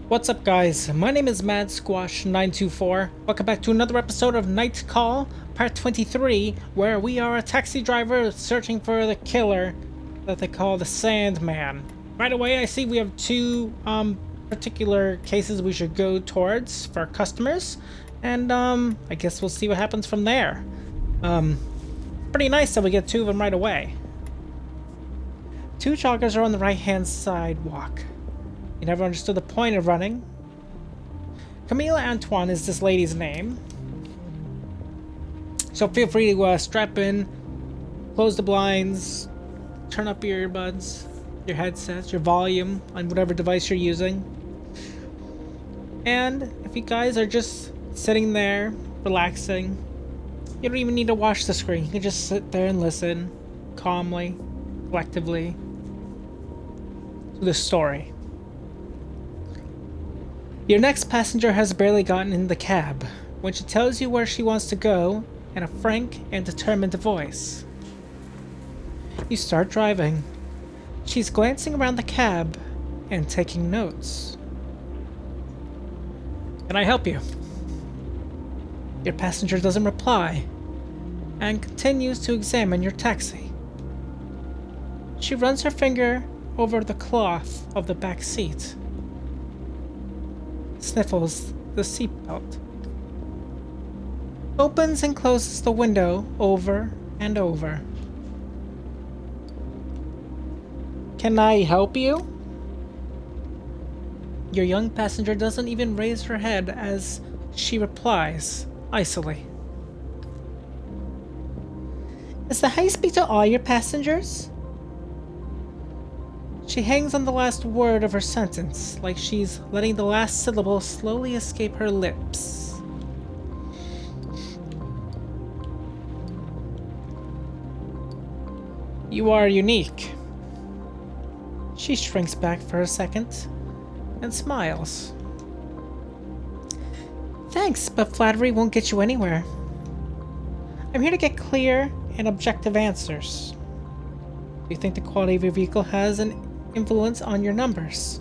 What's up, guys? My name is Mad Squash 924. Welcome back to another episode of Night Call, part 23, where we are a taxi driver searching for the killer that they call the Sandman. Right away, I see we have two particular cases we should go towards for our customers, and I guess we'll see what happens from there. Pretty nice that we get two of them right away. Two joggers are on the right-hand sidewalk. You never understood the point of running. Camila Antoine is this lady's name. So feel free to strap in, close the blinds, turn up your earbuds, your headsets, your volume on whatever device you're using. And if you guys are just sitting there, relaxing, you don't even need to watch the screen. You can just sit there and listen calmly, collectively to the story. Your next passenger has barely gotten in the cab when she tells you where she wants to go in a frank and determined voice. You start driving. She's glancing around the cab and taking notes. Can I help you? Your passenger doesn't reply and continues to examine your taxi. She runs her finger over the cloth of the back seat. Sniffles the seatbelt. Opens and closes the window over and over. Can I help you? Your young passenger doesn't even raise her head as she replies, icily. Is the high speed to all your passengers? She hangs on the last word of her sentence, like she's letting the last syllable slowly escape her lips. You are unique. She shrinks back for a second and smiles. Thanks, but flattery won't get you anywhere. I'm here to get clear and objective answers. Do you think the quality of your vehicle has an influence on your numbers?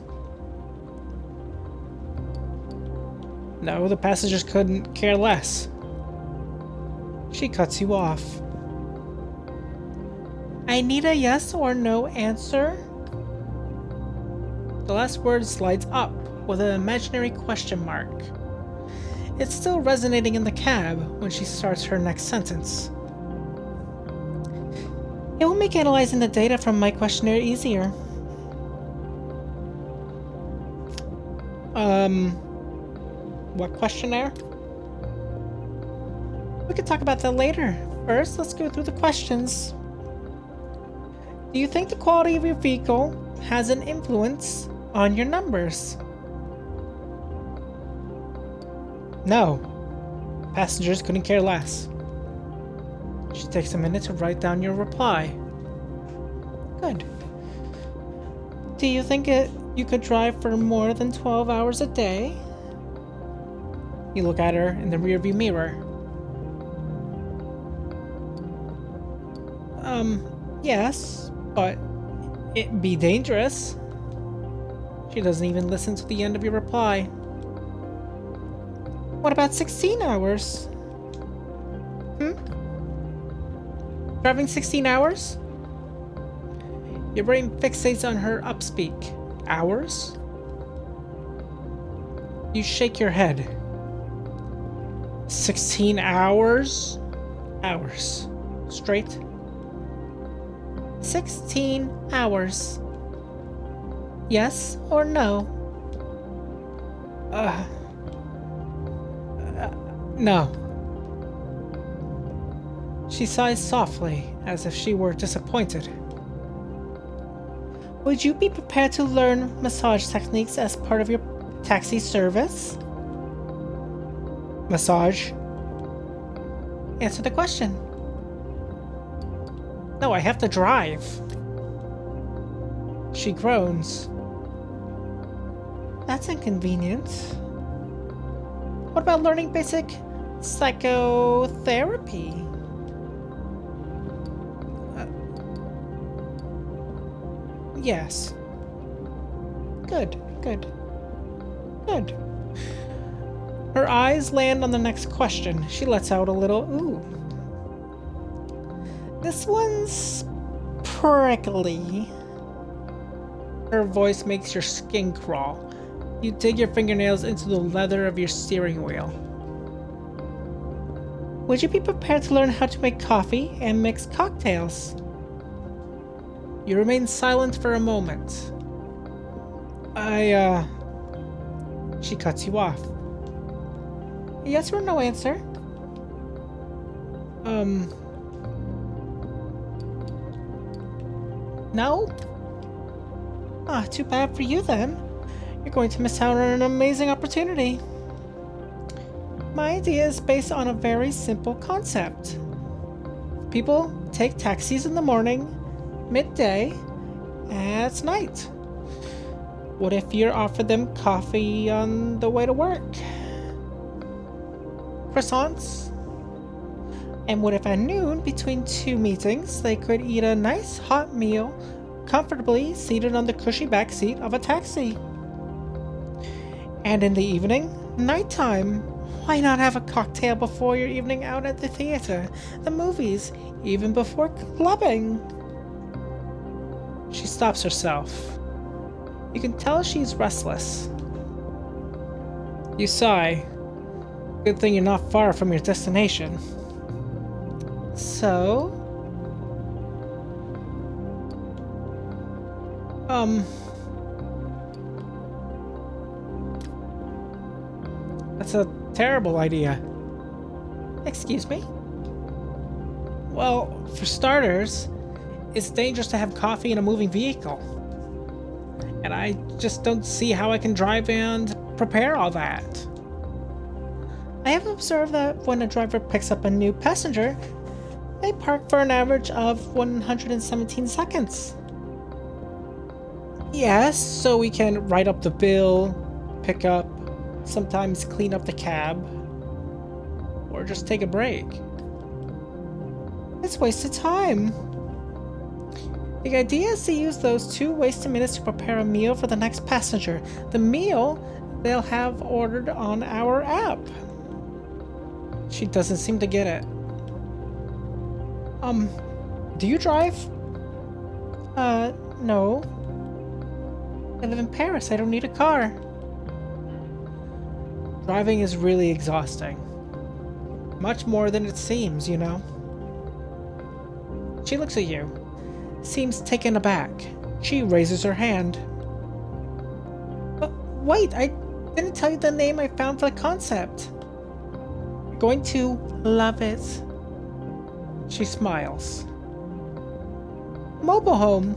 No, the passengers couldn't care less. She cuts you off. I need a yes or no answer. The last word slides up with an imaginary question mark. It's still resonating in the cab when she starts her next sentence. It will make analyzing the data from my questionnaire easier. What questionnaire? We could talk about that later. First, let's go through the questions. Do you think the quality of your vehicle has an influence on your numbers? No. Passengers couldn't care less. She takes a minute to write down your reply. Good. Do you think you could drive for more than 12 hours a day? You look at her in the rearview mirror. Yes, but it'd be dangerous. She doesn't even listen to the end of your reply. What about 16 hours? Driving 16 hours? Your brain fixates on her upspeak. Hours? You shake your head. 16 hours? Hours. Straight? 16 hours. Yes or no? No. She sighs softly, as if she were disappointed. Would you be prepared to learn massage techniques as part of your taxi service? Massage? Answer the question. No, I have to drive. She groans. That's inconvenient. What about learning basic psychotherapy? Yes. Good. Good. Her eyes land on the next question. She lets out a little ooh. This one's prickly. Her voice makes your skin crawl. You dig your fingernails into the leather of your steering wheel. Would you be prepared to learn how to make coffee and mix cocktails? You remain silent for a moment. She cuts you off. Yes or no answer? No? Ah, too bad for you then. You're going to miss out on an amazing opportunity. My idea is based on a very simple concept. People take taxis in the morning, midday, and at night. What if you offered them coffee on the way to work? Croissants? And what if at noon, between two meetings, they could eat a nice hot meal comfortably seated on the cushy back seat of a taxi? And in the evening, nighttime, why not have a cocktail before your evening out at the theater, the movies, even before clubbing? She stops herself. You can tell she's restless. You sigh. Good thing you're not far from your destination. So? That's a terrible idea. Excuse me? Well, for starters, it's dangerous to have coffee in a moving vehicle. And I just don't see how I can drive and prepare all that. I have observed that when a driver picks up a new passenger, they park for an average of 117 seconds. Yes, so we can write up the bill, pick up, sometimes clean up the cab, or just take a break. It's wasted time. The idea is to use those 2 wasted minutes to prepare a meal for the next passenger. The meal they'll have ordered on our app. She doesn't seem to get it. Do you drive? No. I live in Paris. I don't need a car. Driving is really exhausting. Much more than it seems, you know. She looks at you. Seems taken aback. She raises her hand. Wait, I didn't tell you the name I found for the concept. You're going to love it. She smiles. Mobile home.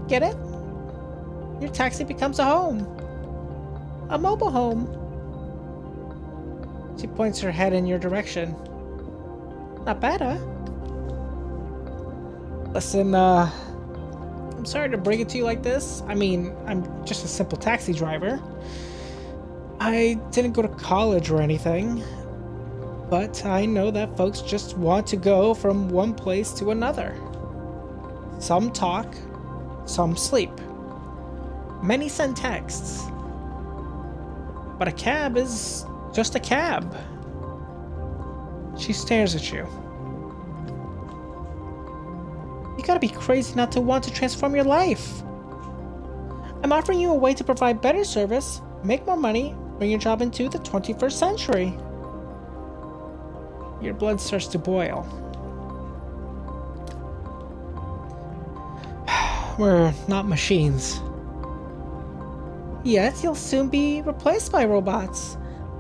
Get it? Your taxi becomes a home. A mobile home. She points her head in your direction. Not bad, huh? Listen, I'm sorry to bring it to you like this. I mean, I'm just a simple taxi driver. I didn't go to college or anything. But I know that folks just want to go from one place to another. Some talk, some sleep. Many send texts. But a cab is just a cab. She stares at you. You gotta be crazy not to want to transform your life. I'm offering you a way to provide better service, make more money, bring your job into the 21st century. Your blood starts to boil. We're not machines. Yet you'll soon be replaced by robots.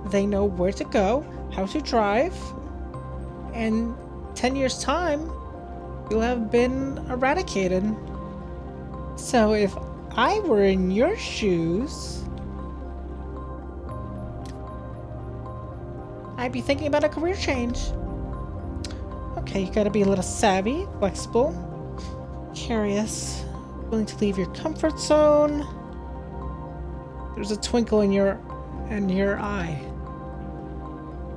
They know where to go, how to drive, and 10 years' time, you'll have been eradicated. So if I were in your shoes, I'd be thinking about a career change. Okay, you gotta be a little savvy, flexible, curious, willing to leave your comfort zone. There's a twinkle in your eye.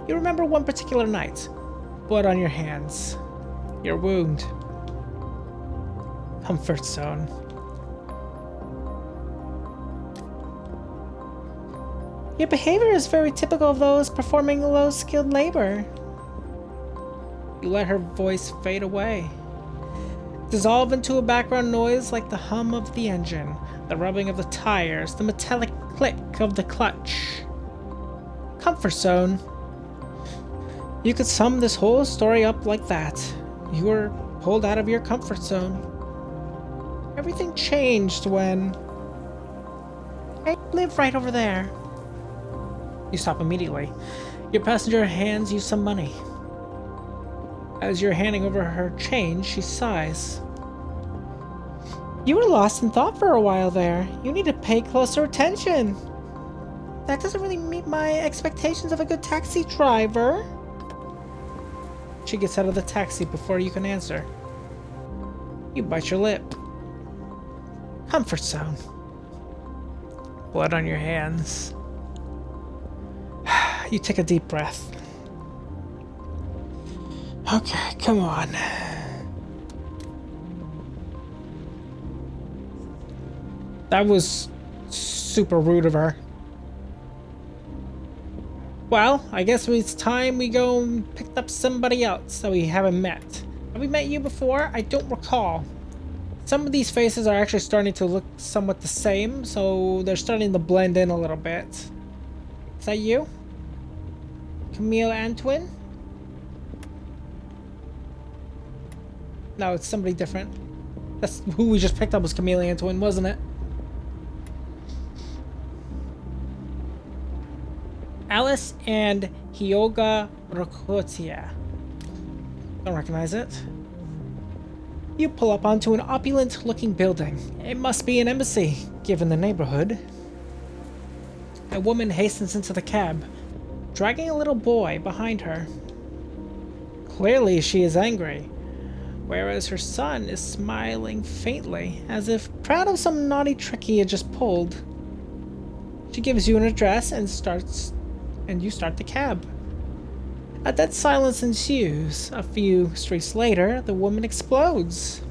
You remember one particular night. Blood on your hands. Your wound. Comfort zone. Your behavior is very typical of those performing low-skilled labor. You let her voice fade away, dissolve into a background noise like the hum of the engine, the rubbing of the tires, the metallic click of the clutch. Comfort zone. You could sum this whole story up like that. You were pulled out of your comfort zone. Everything changed when... I live right over there. You stop immediately. Your passenger hands you some money. As you're handing over her change, she sighs. You were lost in thought for a while there. You need to pay closer attention. That doesn't really meet my expectations of a good taxi driver. She gets out of the taxi before you can answer. You bite your lip. Comfort zone. Blood on your hands. You take a deep breath. Okay, come on. That was super rude of her. Well, I guess it's time we go and pick up somebody else that we haven't met. Have we met you before? I don't recall. Some of these faces are actually starting to look somewhat the same, so they're starting to blend in a little bit. Is that you? Camille Antoine? No, it's somebody different. That's who we just picked up was Camille Antoine, wasn't it? Alice and Hyoga Rokotia. Don't recognize it. You pull up onto an opulent-looking building. It must be an embassy, given the neighborhood. A woman hastens into the cab, dragging a little boy behind her. Clearly, she is angry, whereas her son is smiling faintly, as if proud of some naughty trick he had just pulled. She gives you an address and you start the cab. A dead silence ensues. A few streets later, the woman explodes.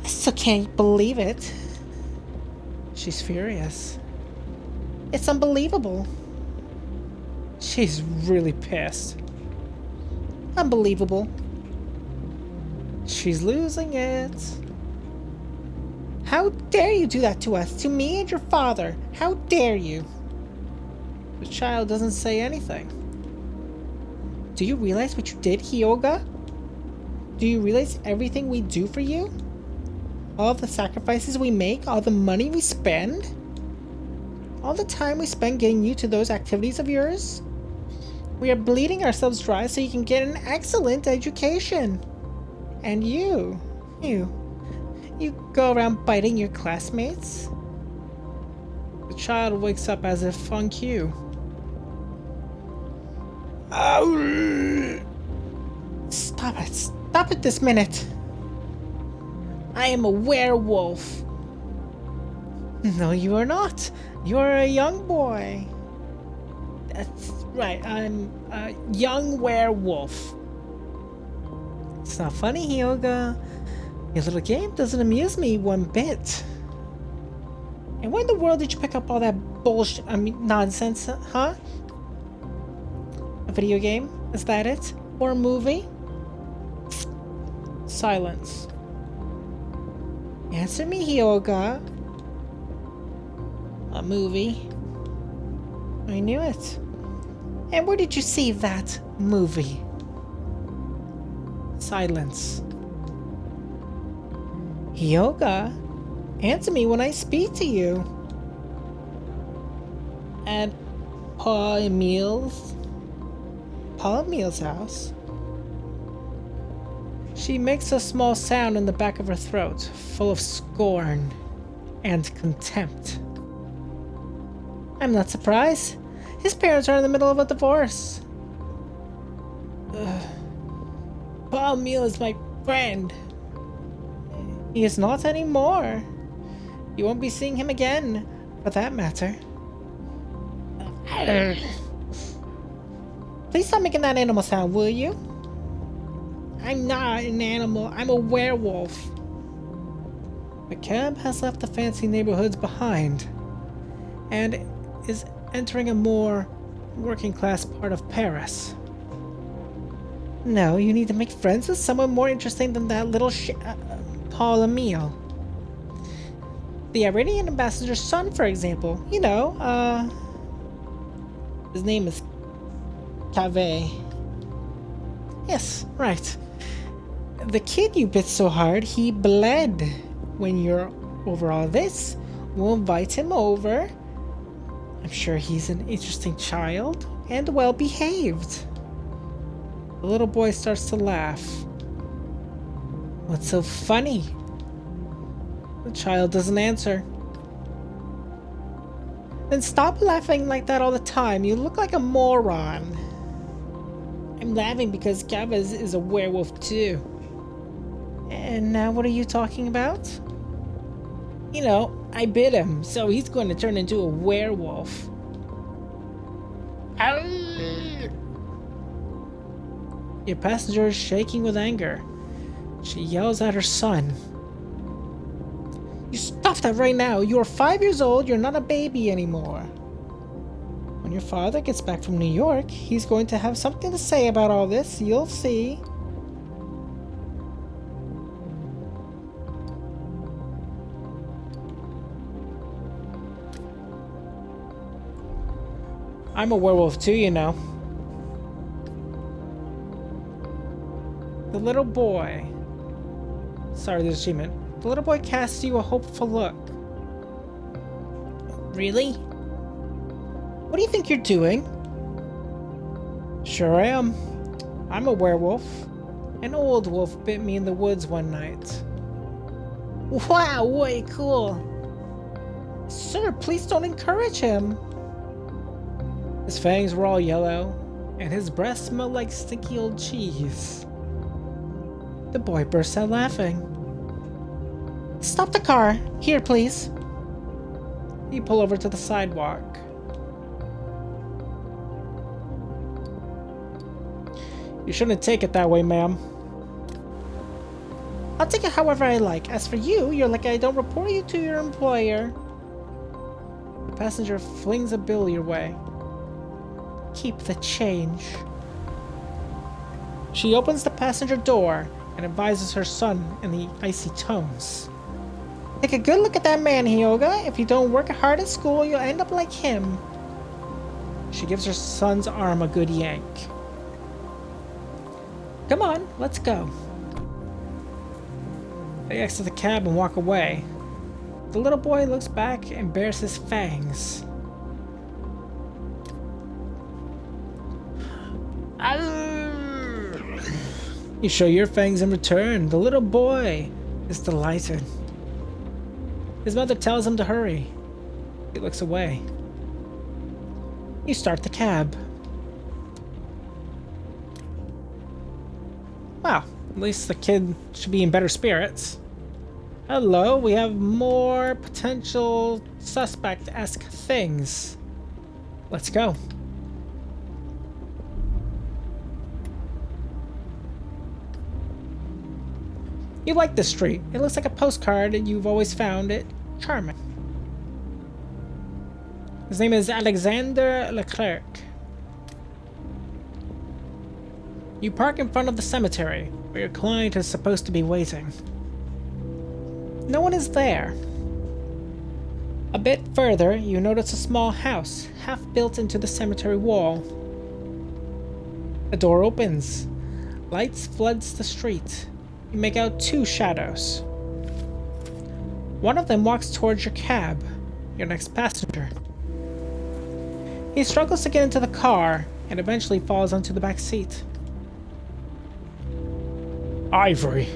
I still can't believe it. She's furious. It's unbelievable. She's really pissed. Unbelievable. She's losing it. How dare you do that to us, to me and your father? How dare you? The child doesn't say anything. Do you realize what you did, Hyoga? Do you realize everything we do for you? All the sacrifices we make, all the money we spend? All the time we spend getting you to those activities of yours? We are bleeding ourselves dry so you can get an excellent education. And you go around biting your classmates? The child wakes up as if on cue. Stop it this minute. I am a werewolf. No, you are not. You're a young boy. That's right, I'm a young werewolf. It's not funny, Hyoga. Your little game doesn't amuse me one bit. And when in the world did you pick up all that bullshit, nonsense, huh? A video game? Is that it? Or a movie? Silence. Answer me, Hyoga. A movie. I knew it. And where did you see that movie? Silence. Hyoga, answer me when I speak to you. At Paul Emile's house. She makes a small sound in the back of her throat, full of scorn and contempt. I'm not surprised. His parents are in the middle of a divorce. Paul Emile is my friend. He is not anymore. You won't be seeing him again, for that matter. Please stop making that animal sound, will you? I'm not an animal. I'm a werewolf. The cab has left the fancy neighborhoods behind and is entering a more working class part of Paris. No, you need to make friends with someone more interesting than that little Paul Emile. The Iranian ambassador's son, for example. You know, his name is Cave. Yes, right. The kid you bit so hard, he bled. When you're over all this, we'll invite him over. I'm sure he's an interesting child and well behaved. The little boy starts to laugh. What's so funny? The child doesn't answer. Then stop laughing like that all the time. You look like a moron. I'm laughing because Chavez is a werewolf too. And now what are you talking about? You know, I bit him, so he's going to turn into a werewolf. Your passenger is shaking with anger. She yells at her son. You stop that right now. You're 5 years old. You're not a baby anymore. When your father gets back from New York, he's going to have something to say about all this. You'll see. I'm a werewolf too, you know. The little boy... Sorry, the achievement. The little boy casts you a hopeful look. Really? What do you think you're doing? Sure I am. I'm a werewolf. An old wolf bit me in the woods one night. Wow, way cool. Sir, please don't encourage him. His fangs were all yellow, and his breath smelled like stinky old cheese. The boy burst out laughing. Stop the car. Here, please. He pulled over to the sidewalk. You shouldn't take it that way, ma'am. I'll take it however I like. As for you, you're lucky I don't report you to your employer. The passenger flings a bill your way. Keep the change. She opens the passenger door and advises her son in the icy tones. Take a good look at that man, Hyoga. If you don't work hard at school, you'll end up like him. She gives her son's arm a good yank. Come on, let's go. They exit the cab and walk away. The little boy looks back and bares his fangs. You show your fangs in return. The little boy is delighted. His mother tells him to hurry. He looks away. You start the cab. Wow, at least the kid should be in better spirits. Hello, we have more potential suspect-esque things. Let's go. You like this street. It looks like a postcard and you've always found it charming. His name is Alexander Leclerc. You park in front of the cemetery, where your client is supposed to be waiting. No one is there. A bit further, you notice a small house, half built into the cemetery wall. A door opens. Lights floods the street. You make out two shadows. One of them walks towards your cab, your next passenger. He struggles to get into the car and eventually falls onto the back seat. Ivory.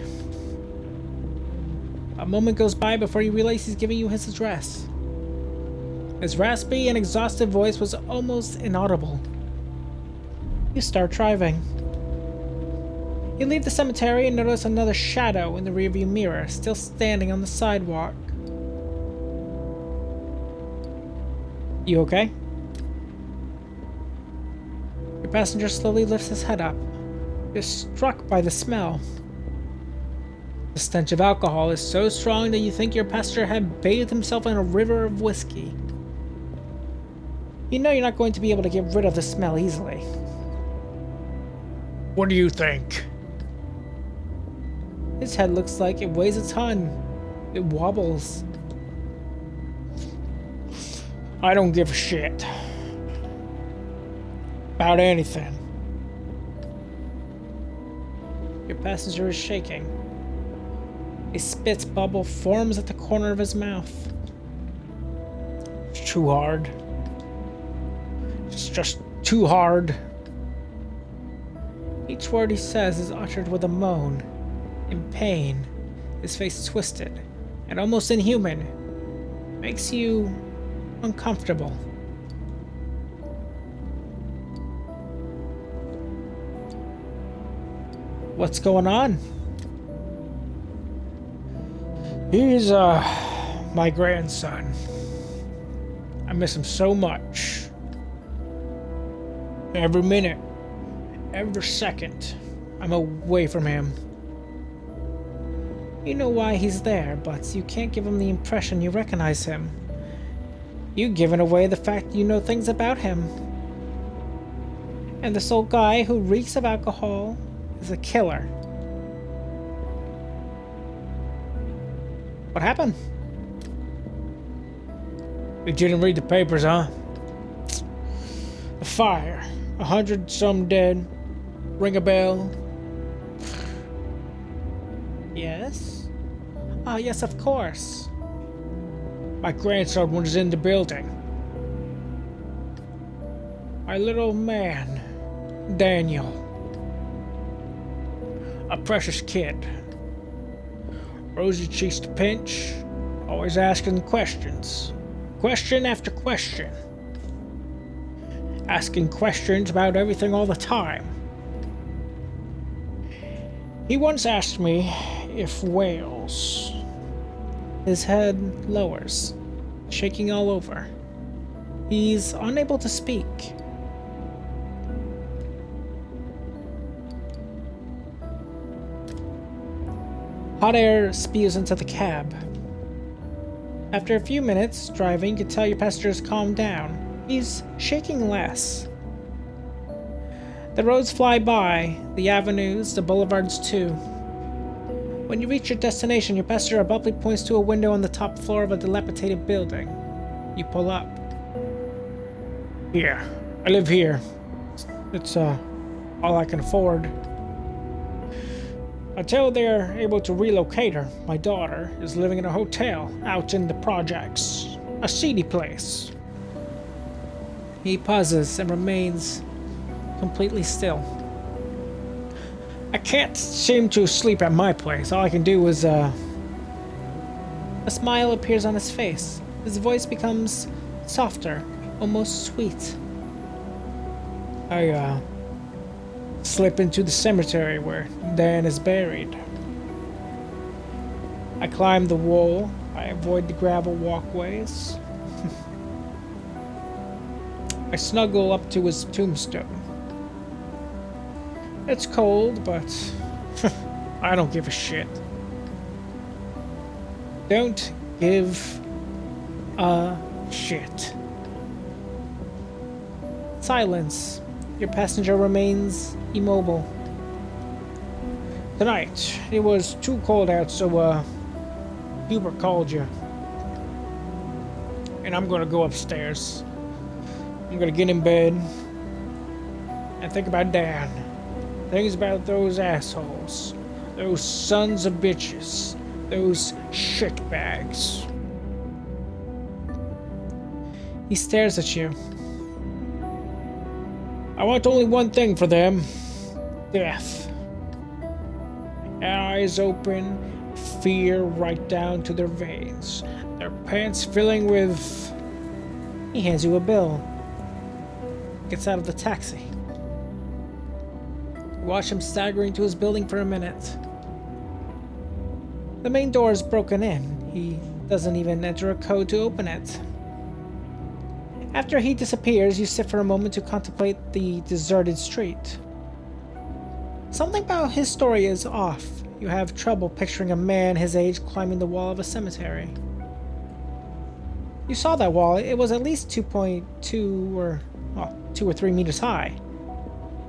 A moment goes by before you realize he's giving you his address. His raspy and exhausted voice was almost inaudible. You start driving. You leave the cemetery and notice another shadow in the rearview mirror, still standing on the sidewalk. You okay? Your passenger slowly lifts his head up. You're struck by the smell. The stench of alcohol is so strong that you think your passenger had bathed himself in a river of whiskey. You know you're not going to be able to get rid of the smell easily. What do you think? His head looks like it weighs a ton. It wobbles. I don't give a shit about anything. Your passenger is shaking. A spit bubble forms at the corner of his mouth. It's too hard. It's just too hard. Each word he says is uttered with a moan. In pain, his face twisted and almost inhuman. Makes you uncomfortable. What's going on? He's, my grandson. I miss him so much. Every minute, every second, I'm away from him. You know why he's there, but you can't give him the impression you recognize him. You've given away the fact you know things about him. And this old guy who reeks of alcohol is a killer. What happened? You didn't read the papers, huh? The fire. 100 some dead. Ring a bell? Yes? Ah, yes, of course. My grandson was in the building. My little man, Daniel. A precious kid. Rosy cheeks to pinch, always asking questions. Question after question. Asking questions about everything all the time. He once asked me if whales... His head lowers, shaking all over. He's unable to speak. Hot air spews into the cab. After a few minutes driving, you can tell your passenger's calmed down. He's shaking less. The roads fly by, the avenues, the boulevards too. When you reach your destination, your passenger abruptly points to a window on the top floor of a dilapidated building. You pull up. Here. I live here. It's, all I can afford. Until they're able to relocate her, my daughter is living in a hotel out in the projects. A seedy place. He pauses and remains completely still. I can't seem to sleep at my place. All I can do is, A smile appears on his face. His voice becomes softer, almost sweet. I, slip into the cemetery where Dan is buried. I climb the wall. I avoid the gravel walkways. I snuggle up to his tombstone. It's cold, but I don't give a shit. Don't give a shit. Silence. Your passenger remains immobile. Tonight, it was too cold out, so, Hubert called you. And I'm gonna go upstairs. I'm gonna get in bed and think about Dan. Things about those assholes. Those sons of bitches. Those shitbags. He stares at you. I want only one thing for them. Death. Eyes open, fear right down to their veins. Their pants filling with... He hands you a bill. Gets out of the taxi. Watch him staggering to his building for a minute. The main door is broken in. He doesn't even enter a code to open it. After he disappears, you sit for a moment to contemplate the deserted street. Something about his story is off. You have trouble picturing a man his age climbing the wall of a cemetery. You saw that wall. It was at least 2.2 or, well, 2 or 3 meters high.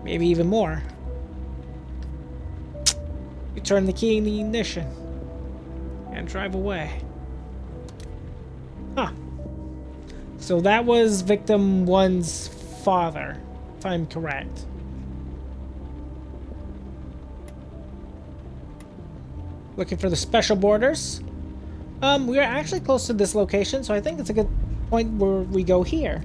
Maybe even more. You turn the key in the ignition and drive away. Huh. So that was victim 1's father, if I'm correct. Looking for the special borders. We are actually close to this location, so I think it's a good point where we go here.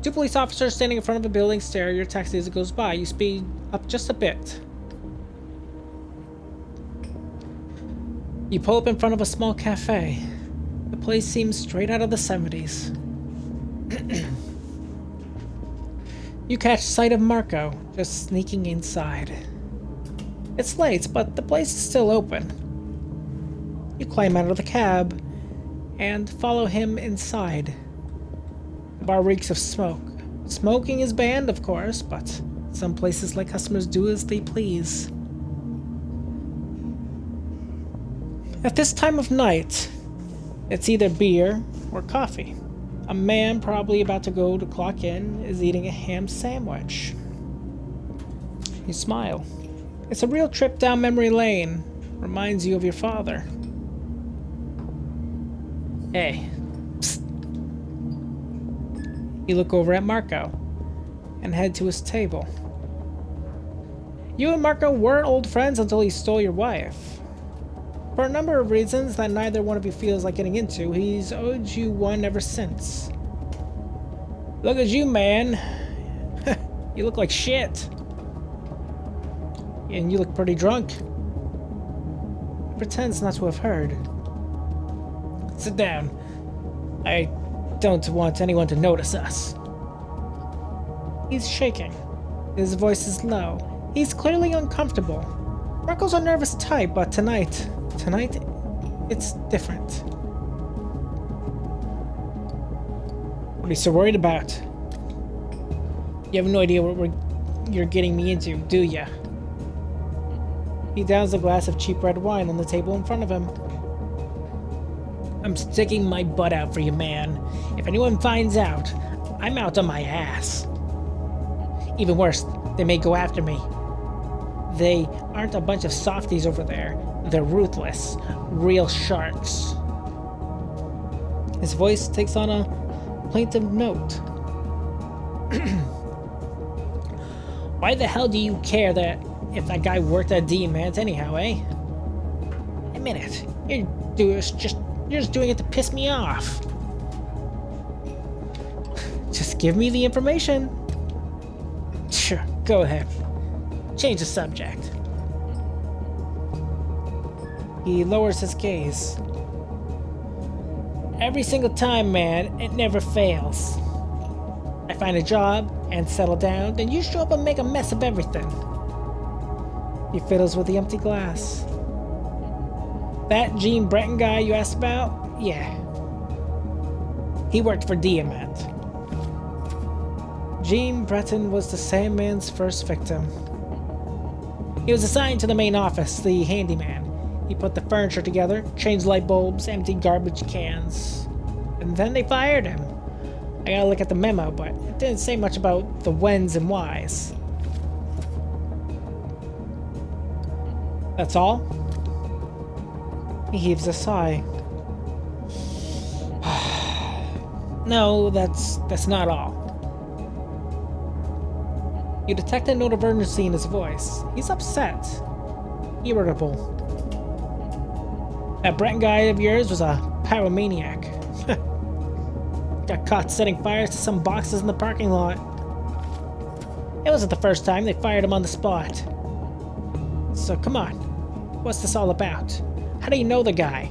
2 police officers standing in front of a building stare at your taxi as it goes by. You speed up just a bit. You pull up in front of a small cafe. The place seems straight out of the 70s. You catch sight of Marco, just sneaking inside. It's late, but the place is still open. You climb out of the cab and follow him inside. The bar reeks of smoke. Smoking is banned, of course, but some places let customers do as they please. At this time of night, it's either beer or coffee. A man, probably about to go to clock in, is eating a ham sandwich. You smile. It's a real trip down memory lane. Reminds you of your father. Hey. Psst. You look over at Marco and head to his table. You and Marco weren't old friends until he stole your wife. For a number of reasons that neither one of you feels like getting into, he's owed you one ever since. Look at you, man. You look like shit. And you look pretty drunk. He pretends not to have heard. Sit down. I don't want anyone to notice us. He's shaking. His voice is low. He's clearly uncomfortable. Marco's a nervous type, but tonight, it's different. What are you so worried about? You have no idea what you're getting me into, do ya? He downs a glass of cheap red wine on the table in front of him. I'm sticking my butt out for you, man. If anyone finds out, I'm out on my ass. Even worse, they may go after me. They aren't a bunch of softies over there. They're ruthless. Real sharks. His voice takes on a plaintive note. Why the hell do you care that if that guy worked at Diamant anyhow, eh? Admit it. You're just doing it to piss me off. Just give me the information. Sure, go ahead. Change the subject. He lowers his gaze. Every single time, man, it never fails. I find a job and settle down, then you show up and make a mess of everything. He fiddles with the empty glass. That Gene Breton guy you asked about? Yeah. He worked for Diamant. Gene Breton was the Sandman's first victim. He was assigned to the main office, the handyman. He put the furniture together, changed light bulbs, emptied garbage cans. And then they fired him. I gotta look at the memo, but it didn't say much about the whens and whys. That's all? He heaves a sigh. No, that's not all. You detect a note of urgency in his voice. He's upset. Irritable. That Brent guy of yours was a pyromaniac. Got caught setting fires to some boxes in the parking lot. It wasn't the first time they fired him on the spot. So come on, what's this all about? How do you know the guy?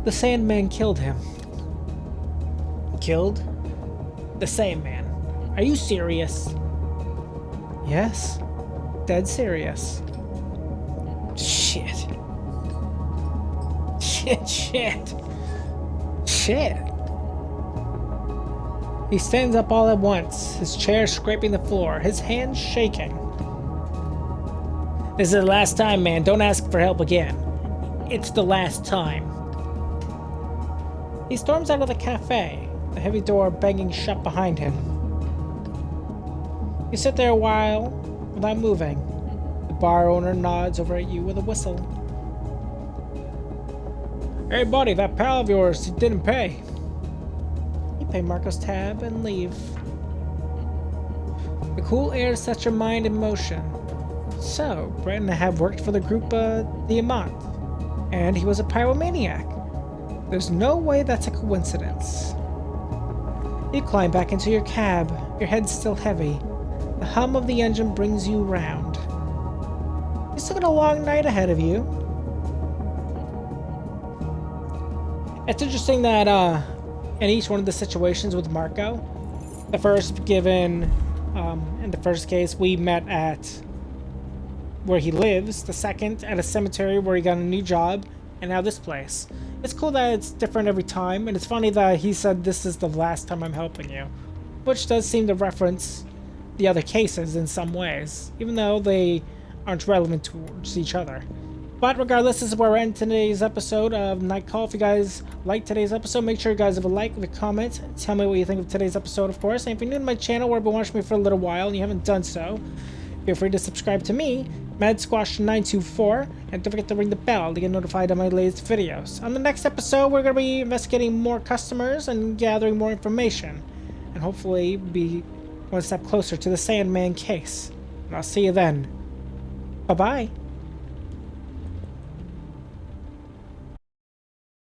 The Sandman killed him. Killed? The Sandman. Are you serious? Yes. Dead serious. Shit. Shit. He stands up all at once, his chair scraping the floor, his hands shaking. This is the last time, man. Don't ask for help again. It's the last time. He storms out of the cafe, the heavy door banging shut behind him. You sit there a while without moving. The bar owner nods over at you with a whistle. Hey buddy, that pal of yours, he didn't pay. You pay Marco's tab and leave. The cool air sets your mind in motion. So, Brenton had worked for the group Diamant, and he was a pyromaniac. There's no way that's a coincidence. You climb back into your cab, your head still heavy. The hum of the engine brings you round. You still got a long night ahead of you. It's interesting that in each one of the situations with Marco, the first given, in the first case, we met at where he lives, the second at a cemetery where he got a new job, and now this place. It's cool that it's different every time, and it's funny that he said this is the last time I'm helping you, which does seem to reference the other cases in some ways, even though they aren't relevant towards each other. But regardless, this is where we're ending today's episode of Night Call. If you guys liked today's episode, make sure you guys have a like, leave a comment, tell me what you think of today's episode, of course. And if you're new to my channel or have been watching me for a little while and you haven't done so, feel free to subscribe to me, MadSquash924, and don't forget to ring the bell to get notified of my latest videos. On the next episode, we're going to be investigating more customers and gathering more information, and hopefully be one step closer to the Sandman case. And I'll see you then. Bye-bye.